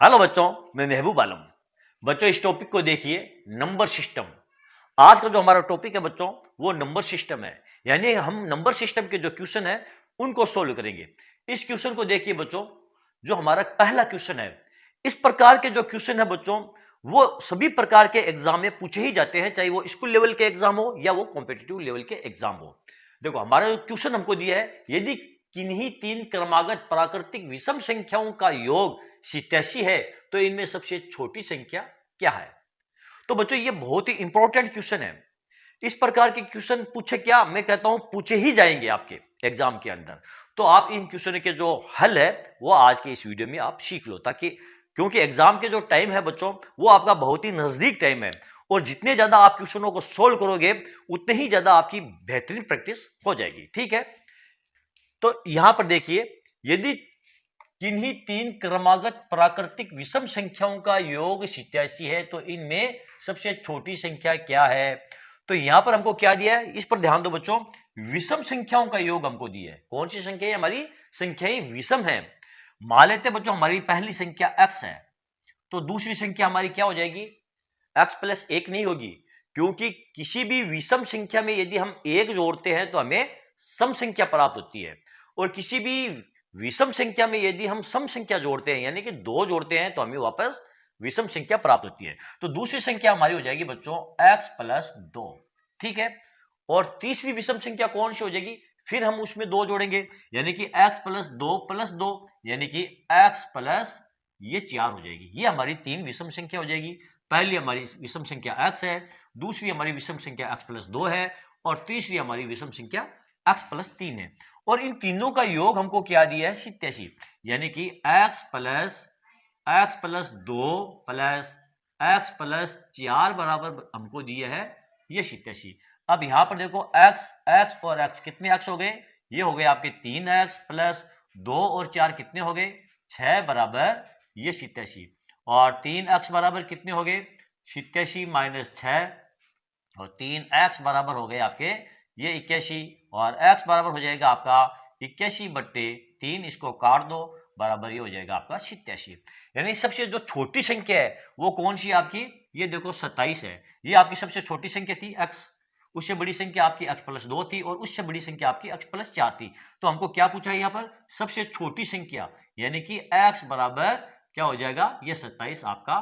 Hello बच्चों, मैं महबूब आलम। बच्चों इस टॉपिक को देखिए, नंबर सिस्टम। आज का जो हमारा टॉपिक है बच्चों, वो नंबर सिस्टम है। यानी हम नंबर सिस्टम के जो क्वेश्चन है उनको सोल्व करेंगे। इस क्वेश्चन को देखिए बच्चों, जो हमारा पहला क्वेश्चन है। इस प्रकार के जो क्वेश्चन है बच्चों, वो सभी प्रकार के एग्जाम में पूछे ही जाते हैं, चाहे वो स्कूल लेवल के एग्जाम हो या वो कॉम्पिटिटिव लेवल के एग्जाम हो। देखो हमारा जो क्वेश्चन हमको दिया है, यदि किन्हीं तीन क्रमागत प्राकृतिक विषम संख्याओं का योग 87 है तो इनमें सबसे छोटी संख्या क्या है। तो बच्चों ये बहुत ही इंपॉर्टेंट क्वेश्चन है। इस प्रकार के क्वेश्चन पूछे क्या, मैं कहता हूं पूछे ही जाएंगे आपके एग्जाम के अंदर। तो आप इन क्वेश्चन के जो हल है वो आज के इस वीडियो में आप सीख लो, ताकि क्योंकि एग्जाम के जो टाइम है बच्चों, वो आपका बहुत ही नजदीक टाइम है। और जितने ज्यादा आप क्वेश्चनों को सोल्व करोगे उतने ही ज्यादा आपकी बेहतरीन प्रैक्टिस हो जाएगी। ठीक है, तो यहां पर देखिए, यदि किन्हीं तीन क्रमागत प्राकृतिक विषम संख्याओं का योग 87 है तो इनमें सबसे छोटी संख्या क्या है। तो यहां पर हमको क्या दिया है, इस पर ध्यान दो बच्चों। विषम संख्याओं का योग हमको दिया है। कौन सी संख्या है, हमारी संख्याएं विषम है। मान लेते बच्चों हमारी पहली संख्या x है, तो दूसरी संख्या हमारी क्या हो जाएगी, x प्लस 1 नहीं होगी, क्योंकि किसी भी विषम संख्या में यदि हम 1 जोड़ते हैं तो हमें सम संख्या प्राप्त होती है। और किसी भी विषम संख्या में यदि हम सम संख्या जोड़ते हैं, यानी कि 2 जोड़ते हैं, तो हमें वापस विषम संख्या प्राप्त होती है। तो दूसरी संख्या हमारी हो जाएगी बच्चों x प्लस 2। ठीक है, और तीसरी विषम संख्या कौन सी हो जाएगी, फिर हम उसमें 2 जोड़ेंगे, यानी कि x प्लस 2 यानी कि x प्लस ये 4 हो जाएगी। ये हमारी तीन विषम संख्या हो जाएगी। पहली हमारी विषम संख्या x है, दूसरी हमारी विषम संख्या x प्लस 2 है, और तीसरी हमारी विषम संख्या x प्लस 3 है। और इन तीनों का योग हमको क्या दिया है, 87, यानी कि x plus 2 plus x plus 4 बराबर हमको दिया है ये 87। अब यहां पर देखो x और x कितने x हो गए, ये हो गए आपके 3x प्लस 2 और 4 कितने हो गए 6 बराबर ये 87। और 3x बराबर कितने हो गए 87 माइनस 6, और 3x बराबर हो गए आपके ये 81, और x बराबर हो जाएगा आपका 81/3, इसको काट दो, बराबर ये हो जाएगा आपका 87। यानी सबसे जो छोटी संख्या है वो कौन सी आपकी, ये देखो 27 है। ये आपकी सबसे छोटी संख्या थी x, उससे बड़ी संख्या आपकी x प्लस 2 थी, और उससे बड़ी संख्या आपकी x प्लस 4 थी। तो हमको क्या पूछा है यहाँ पर, सबसे छोटी संख्या, यानी कि x बराबर क्या हो जाएगा, ये 27 आपका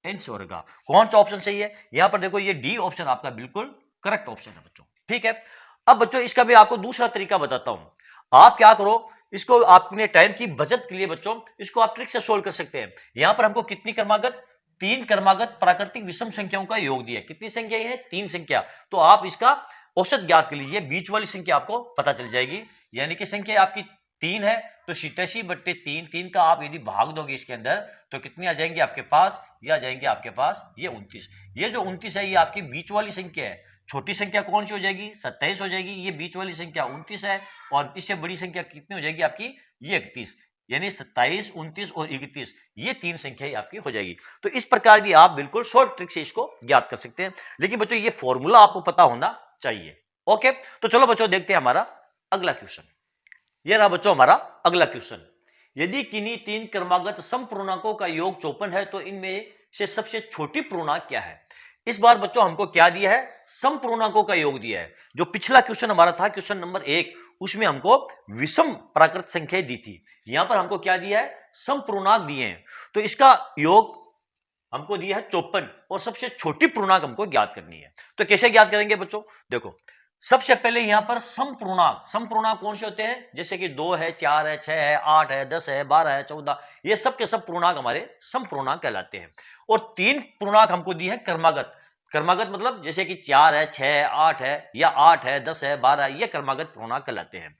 आंसर होगा। कौन सा ऑप्शन सही है, यहां पर देखो ये डी ऑप्शन आपका बिल्कुल करेक्ट ऑप्शन है बच्चों। ठीक है, अब बच्चों इसका भी आपको दूसरा तरीका बताता हूं। आप क्या करो, इसको अपने टाइम की बचत के लिए बच्चों इसको आप ट्रिक से सोल्व कर सकते हैं। यहां पर हमको कितनी क्रमागत, तीन क्रमागत प्राकृतिक विषम संख्याओं का योग दिया है। कितनी संख्या है, तीन संख्या। तो आप इसका औसत ज्ञात कर लीजिए, बीच वाली संख्या आपको पता चल जाएगी। यानी कि संख्या आपकी 3 है, तो 87/3, 3 का आप यदि भाग दोगे इसके अंदर तो कितनी आ जाएंगे आपके पास, ये आ जाएंगे आपके पास ये 29। ये जो 29 है ये आपकी बीच वाली संख्या है। छोटी संख्या कौन सी हो जाएगी, 27 हो जाएगी। ये बीच वाली संख्या 29 है, और इससे बड़ी संख्या कितनी हो जाएगी आपकी, ये 31। यानी 27, 29 और 31, ये तीन संख्याएं आपकी हो जाएगी। तो इस प्रकार भी आप बिल्कुल शॉर्ट ट्रिक से इसको ज्ञात कर सकते हैं, लेकिन बच्चों ये फॉर्मूला आपको पता होना चाहिए। ओके, तो चलो बच्चों देखते हैं हमारा अगला क्वेश्चन। ये रहा बच्चों हमारा अगला क्वेश्चन। यदि किन्हीं तीन क्रमागत सम पूर्णांकों का योग 54 है तो इनमें से सबसे छोटी पूर्णांक क्या है। इस बार बच्चों हमको क्या दिया है, सम पूर्णांकों का योग दिया है। जो पिछला क्वेश्चन हमारा था क्वेश्चन नंबर 1, उसमें हमको विषम प्राकृत संख्या दी थी। यहां पर हमको क्या दिया है, सम पूर्णांक दिए हैं। तो इसका योग हमको दिया है 54, और सबसे छोटी पूर्णांक हमको ज्ञात करनी है। तो कैसे ज्ञात करेंगे बच्चों, देखो सबसे पहले यहां पर सम पूर्णांक कौन से होते हैं, जैसे कि 2 है, 4 है, 6 है, 8 है, 10 है, 12 है, 14, ये सब के सब पूर्णांक हमारे सम पूर्णांक कहलाते हैं। और तीन पूर्णांक हमको दिए हैं क्रमागत मतलब जैसे कि 4 है, 6 है, 8 है, या 8 है, 10 है, 12 है, ये क्रमागत पूर्णांक कहलाते हैं।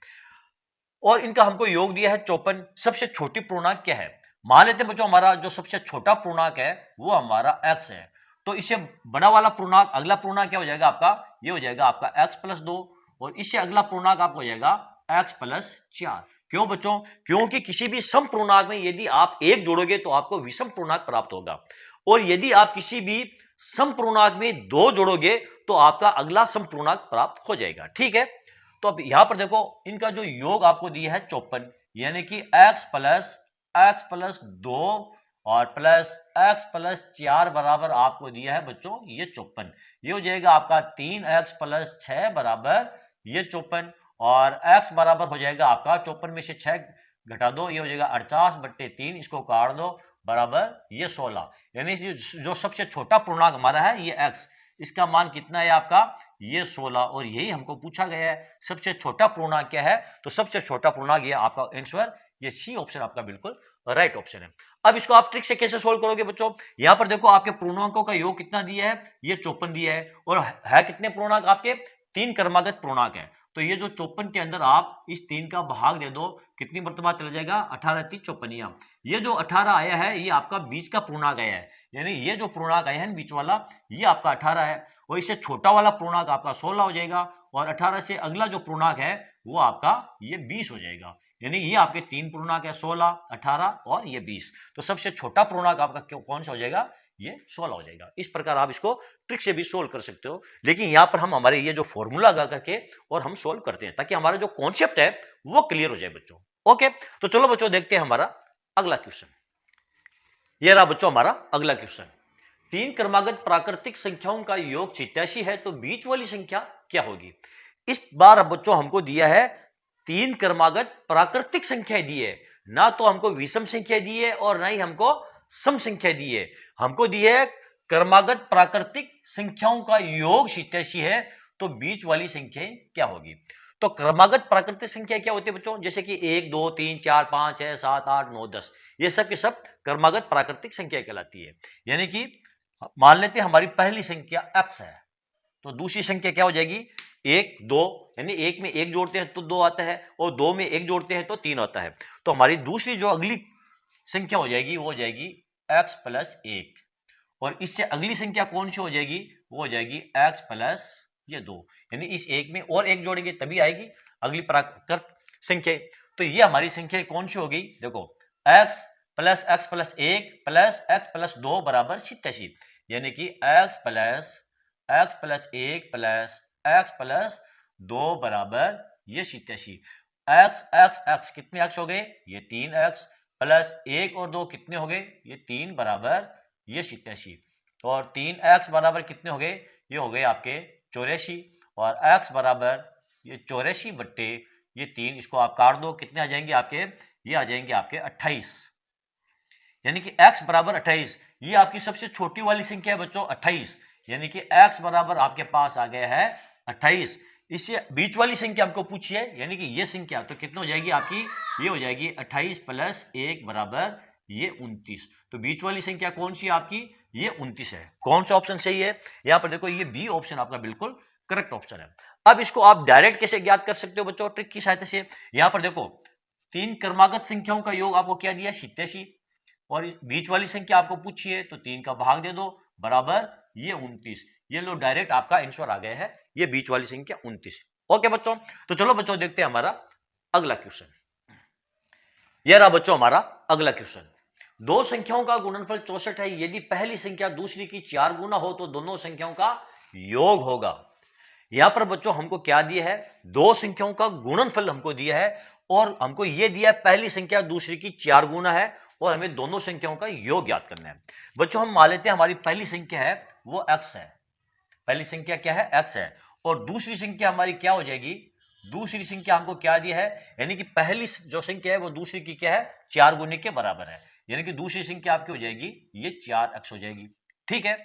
और इनका हमको योग दिया है 54। सबसे छोटी पूर्णांक क्या है, मान लेते हैं बच्चों हमारा जो सबसे छोटा पूर्णांक है वो हमारा x है। तो इससे बड़ा वाला पूर्णांक, अगला पूर्णांक क्या हो जाएगा आपका, ये हो जाएगा आपका x प्लस 2, और इससे अगला पूर्णांक आपको हो जाएगा x प्लस 4। क्यों बच्चों, क्योंकि किसी भी सम पूर्णांक में यदि आप एक जोड़ोगे तो आपको विषम पूर्णांक प्राप्त होगा, और यदि आप किसी भी सम पूर्णांक में 2 जोड़ोगे तो आपका अगला सम पूर्णांक प्राप्त हो जाएगा। ठीक है, तो अब यहां पर देखो इनका जो योग आपको दिया है 54, यानी कि x प्लस 2 और प्लस x प्लस 4 बराबर आपको दिया है बच्चों ये 54। ये हो जाएगा आपका 3x प्लस 6 बराबर ये 54 और x बराबर हो जाएगा आपका 54 में से 6 घटा दो, ये हो जाएगा 48/3, इसको काट दो बराबर ये 16। यानी जो सबसे छोटा पूर्णांक हमारा है ये x, इसका मान कितना है आपका ये 16 और यही हमको पूछा गया है सबसे छोटा पूर्णांक क्या है। तो सबसे छोटा पूर्णांक ये आपका आंसर ये सी ऑप्शन आपका बिल्कुल राइट ऑप्शन है। अब इसको आप ट्रिक से कैसे सोल्व करोगे बच्चों, यहां पर देखो आपके पूर्णांकों का योग कितना दिया है ये 54 दिया है और है कितने पूर्णांक आपके 3 क्रमागत पूर्णांक है। तो ये जो 54 के अंदर आप इस 3 का भाग दे दो, कितनी मरतबा चला जाएगा 18 3 54। ये जो 18 आया है ये आपका बीच का पूर्णांक आया है, यानी ये जो पूर्णांक आया है बीच वाला ये आपका 18 है और इससे छोटा वाला पूर्णांक आपका 16 हो जाएगा और 18 से अगला जो पूर्णांक है वो आपका ये 20 हो जाएगा। यानी ये आपके 3 पूर्णांक है 16 18 और ये 20। तो सबसे छोटा पूर्णांक आपका कौन सा हो जाएगा ये 16 हो जाएगा। इस प्रकार आप इसको ट्रिक से भी सोल्व कर सकते हो, लेकिन यहां पर हम हमारे ये जो फॉर्मूला लगा करके और हम सोल्व करते हैं ताकि हमारा जो कॉन्सेप्ट है वो क्लियर हो जाए बच्चों। ओके, तो चलो बच्चों देखते हैं हमारा अगला क्वेश्चन। ये रहा बच्चों हमारा अगला क्वेश्चन। 3 क्रमागत प्राकृतिक संख्याओं का योग 87 है तो बीच वाली संख्या क्या होगी। इस बार अब बच्चों हमको दिया है 3 क्रमागत प्राकृतिक संख्या दी है, ना तो हमको विषम संख्या दी है और ना ही हमको सम संख्या दी है। हमको दी है क्रमागत प्राकृतिक संख्याओं का योग 87 है तो बीच वाली संख्या क्या होगी। तो क्रमागत प्राकृतिक संख्या क्या होती है बच्चों, जैसे कि 1 2 3 4 5 6 7 8 9 10, ये सब के सब क्रमागत प्राकृतिक संख्या कहलाती है। यानी कि मान लेते हैं हमारी पहली संख्या x है तो दूसरी संख्या क्या हो जाएगी 1 2, यानी 1 में 1 जोड़ते हैं तो 2 आता है और 2 में 1 जोड़ते हैं तो 3 आता है। तो हमारी दूसरी जो अगली संख्या हो जाएगी वो हो जाएगी x प्लस 1 और इससे अगली संख्या कौन सी हो जाएगी वो हो जाएगी x प्लस ये 2, यानी इस एक में और एक जोड़ेंगे तभी आएगी अगली प्राकृत संख्या। तो ये हमारी संख्या कौन सी हो गई, देखो x plus 1 plus x plus 2 बराबर 87, यानी कि x plus 1 plus x plus 2 बराबर ये 87। x कितने x हो गए ये 3x प्लस 1 और 2 कितने हो गए ये 3 बराबर ये 87 और 3x बराबर कितने हो गए ये हो गए आपके 84 और x बराबर ये 84 बट्टे ये 3, इसको आप काट दो कितने आ जाएंगे आपके ये आ जाएंगे आपके 28, यानी कि x बराबर 28। ये आपकी सबसे छोटी वाली संख्या है बच्चों 28, यानी कि x बराबर आपके पास आ गया है 28। इससे बीच वाली संख्या हमको पूछी है यानी कि ये संख्या तो कितनी हो जाएगी आपकी ये हो जाएगी 28 प्लस 1 बराबर ये 29। तो बीच वाली संख्या कौन सी आपकी ये 29 है। कौन सा ऑप्शन सही है, यहां पर देखो ये बी ऑप्शन आपका बिल्कुल करेक्ट ऑप्शन है। अब इसको आप डायरेक्ट कैसे ज्ञात कर सकते हो बच्चों ट्रिक की सहायता से। यहां पर देखो 3 क्रमागत संख्याओं का योग आपको क्या दिया 87 और बीच वाली संख्या आपको पूछी है तो 3 का भाग दे दो बराबर ये 29। ये लो डायरेक्ट आपका आंसर आ गया है ये बीच वाली संख्या 29। ओके बच्चों, तो चलो बच्चों देखते हैं हमारा अगला क्वेश्चन। यह रहा बच्चों हमारा अगला क्वेश्चन। दो संख्याओं का गुणनफल 64 है, यदि पहली संख्या दूसरी की 4 गुना हो तो दोनों संख्याओं का योग होगा। यहां पर बच्चों हमको क्या दिया है दो संख्याओं का गुणनफल हमको दिया है और हमको यह दिया है पहली संख्या दूसरी की 4 गुना है और हमें दोनों संख्याओं का योग ज्ञात करना है। बच्चों हम मान लेते हैं हमारी पहली संख्या है वो x है, पहली संख्या क्या है x है और दूसरी संख्या हमारी क्या हो जाएगी, दूसरी संख्या हमको क्या दिया है यानी कि पहली जो संख्या है वो दूसरी की क्या है 4 गुने के बराबर है, यानी कि दूसरी संख्या आपकी हो जाएगी ये 4x हो जाएगी। ठीक है,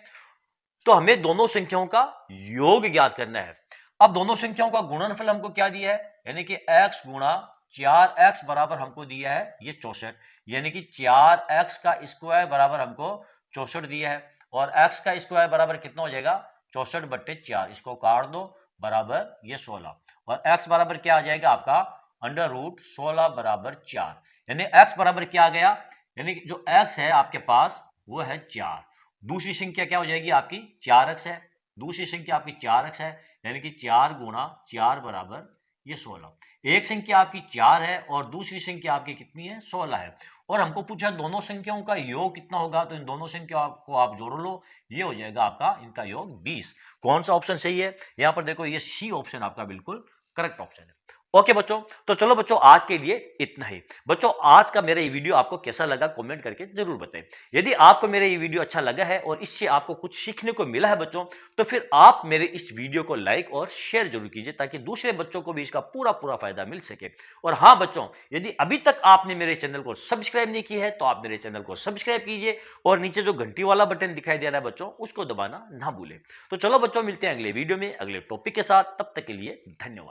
तो हमें दोनों संख्याओं का योग ज्ञात करना है। अब दोनों संख्याओं का गुणनफल हमको क्या दिया है यानी कि x गुणा 4x बराबर हमको दिया है ये 64, यानी कि 4x का स्क्वायर बराबर हमको 64 दिया है और x का स्क्वायर बराबर कितना हो जाएगा 64/4, इसको काट दो बराबर ये 16 और x बराबर क्या आ जाएगा आपका √16 बराबर 4, यानी x बराबर क्या आ गया यानी कि जो x है आपके पास वो है 4, दूसरी संख्या क्या हो जाएगी आपकी 4x है, दूसरी संख्या आपकी 4x है यानी कि 4 गुणा 4 बराबर ये 16। एक संख्या आपकी 4 है और दूसरी संख्या आपकी कितनी है 16 है और हमको पूछा दोनों संख्याओं का योग कितना होगा, तो इन दोनों संख्याओं को आप जोड़ लो ये हो जाएगा आपका इनका योग 20। कौन सा ऑप्शन सही है, यहां पर देखो ये सी ऑप्शन आपका बिल्कुल करेक्ट ऑप्शन है। ओके बच्चों, तो चलो बच्चों आज के लिए इतना ही। बच्चों आज का मेरा ये वीडियो आपको कैसा लगा कमेंट करके जरूर बताएं। यदि आपको मेरा ये वीडियो अच्छा लगा है और इससे आपको कुछ सीखने को मिला है बच्चों, तो फिर आप मेरे इस वीडियो को लाइक और शेयर जरूर कीजिए ताकि दूसरे बच्चों को भी इसका पूरा पूरा फायदा मिल सके। और हाँ बच्चों, यदि अभी तक आपने मेरे चैनल को सब्सक्राइब नहीं किया है तो आप मेरे चैनल को सब्सक्राइब कीजिए और नीचे जो घंटी वाला बटन दिखाई दे रहा है बच्चों, उसको दबाना ना भूलें। तो चलो बच्चों, मिलते हैं अगले वीडियो में अगले टॉपिक के साथ। तब तक के लिए धन्यवाद।